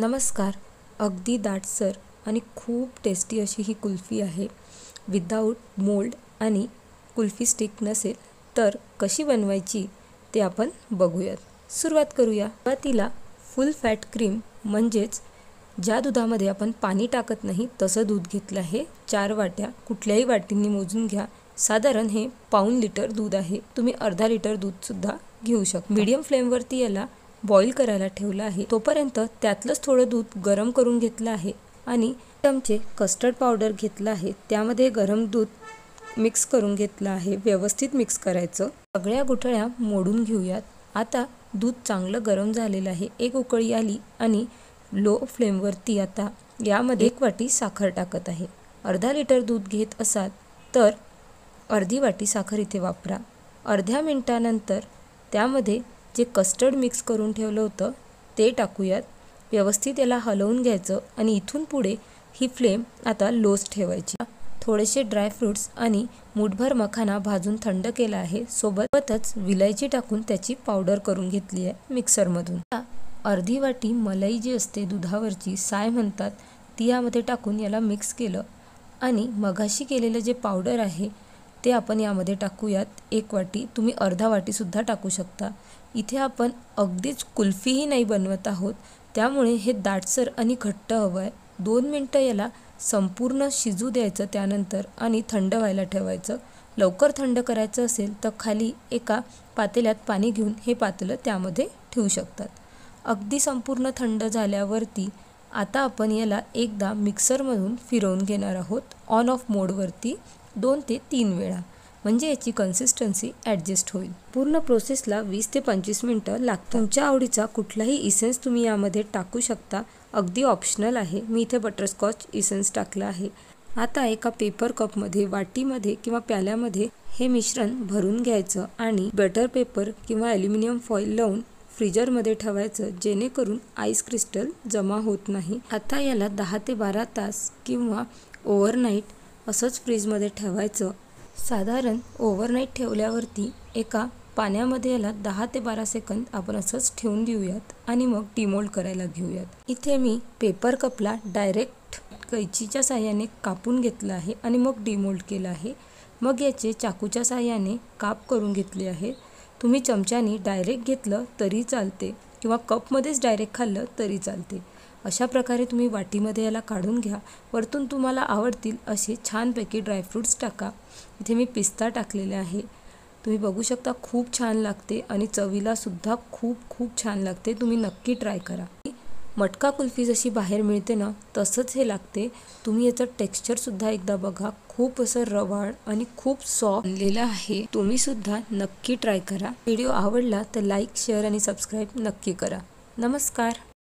नमस्कार. अगदी दाटसर आणि खूप टेस्टी अशी ही कुल्फी आहे. विदाऊट मोल्ड आणि कुल्फी स्टिक नसेल तर कशी बनवायची ते आपण बघूयात. सुरुवात करूया. सुरुवातीला फुल फॅट क्रीम म्हणजेच ज्या दुधामध्ये आपण पाणी टाकत नाही तसं दूध घेतलं आहे. 4 वाट्या कुठल्याही वाटींनी मोजून घ्या. साधारण हे पाऊण लिटर दूध आहे. तुम्ही अर्धा लिटर दूध सुद्धा घेऊ शकता. मीडियम फ्लेमवरती याला बॉईल करायला ठेवलं आहे. तोपर्यंत त्यातलंच थोडं दूध गरम करून घेतलं आहे आणि चमचे कस्टर्ड पावडर घेतलं आहे. त्यामध्ये गरम दूध मिक्स करून घेतलं आहे. व्यवस्थित मिक्स करायचं. सगळ्या गुठळ्या मोडून घेऊयात. आता दूध चांगलं गरम झालेलं आहे. एक उकळी आली आणि लो फ्लेमवरती आता यामध्ये 1 वाटी साखर टाकत आहे. अर्धा लिटर दूध घेत असाल तर अर्धी वाटी साखर इथे वापरा. अर्ध्या मिनिटानंतर त्यामध्ये जे कस्टर्ड मिक्स करून ठेवलं होतं ते टाकूयात. व्यवस्थित याला हलवून घ्यायचं आणि इथून पुढे ही फ्लेम आता लोच ठेवायची. थोडेसे ड्रायफ्रूट्स आणि मूठभर मखाना भाजून थंड केला आहे. सोबतच विलायची टाकून त्याची पावडर करून घेतली आहे मिक्सरमधून. अर्धी वाटी मलाई जी असते दुधावरची साय म्हणतात ती यामध्ये टाकून याला मिक्स केलं आणि मगाशी केलेलं जे पावडर आहे ते आपण यामध्ये टाकूयात. 1 वाटी. तुम्ही अर्धा वाटी सुद्धा टाकू शकता. इथे आपण अगदीच कुल्फीही नाही बनवत आहोत त्यामुळे हे दाटसर आणि घट्ट हवं आहे. 2 मिनटं याला संपूर्ण शिजू द्यायचं त्यानंतर आणि थंड व्हायला ठेवायचं. लवकर थंड करायचं असेल तर खाली एका पातेल्यात पाणी घेऊन हे पातेलं त्यामध्ये ठेवू शकतात. अगदी संपूर्ण थंड झाल्यावरती आता आपण याला एकदा मिक्सरमधून फिरवून घेणार आहोत. ऑन ऑफ मोडवरती 2 ते 3 वेळा म्हणजे याची कन्सिस्टन्सी ॲडजस्ट होईल. पूर्ण प्रोसेसला 20 ते 25 मिनटं लागतात. तुमच्या आवडीचा कुठलाही इसेन्स तुम्ही यामध्ये टाकू शकता. अगदी ऑप्शनल आहे. मी इथे बटरस्कॉच इसेन्स टाकला आहे. आता एका पेपर कपमध्ये, वाटीमध्ये किंवा प्याल्यामध्ये हे मिश्रण भरून घ्यायचं आणि बटर पेपर किंवा ॲल्युमिनियम फॉईल लावून फ्रीजरमध्ये ठेवायचं जेणेकरून आईस क्रिस्टल जमा होत नाही. आता याला 10 ते 12 तास किंवा ओव्हरनाईट असंच फ्रीजमध्ये ठेवायचं. साधारण ओव्हरनाईट ठेवल्यावरती एका पाण्यामध्ये याला 10 ते 12 सेकंद आपण असंच ठेवून देऊयात आणि मग डिमोल्ड करायला घेऊयात. इथे मी पेपर कपला डायरेक्ट कैचीच्या साहाय्याने कापून घेतलं आहे आणि मग डिमोल्ड केलं आहे. मग याचे चाकूच्या साहाय्याने काप करून घेतले आहे. तुम्ही चमच्याने डायरेक्ट घेतलं तरी चालते किंवा कपमध्येच डायरेक्ट खाल्लं तरी चालते. अशा प्रकारे तुम्ही वाटीमध्ये याला काढून घ्या. वरतून तुम्हाला आवडतील असे छानपैकी ड्रायफ्रूट्स टाका. इथे मी पिस्ता टाकलेले आहे. तुम्ही बघू शकता खूप छान लागते आणि चवीला सुद्धा खूप छान लागते. तुम्ही नक्की ट्राय करा. मटका कुल्फी जशी बाहेर मिळते ना तसंच हे लागते. तुम्ही याचं टेक्स्चरसुद्धा एकदा बघा. खूप असं रवाळ आणि खूप सॉफ्ट बनलेलं आहे. तुम्ही सुद्धा नक्की ट्राय करा. व्हिडिओ आवडला तर लाईक, शेअर आणि सबस्क्राईब नक्की करा. नमस्कार.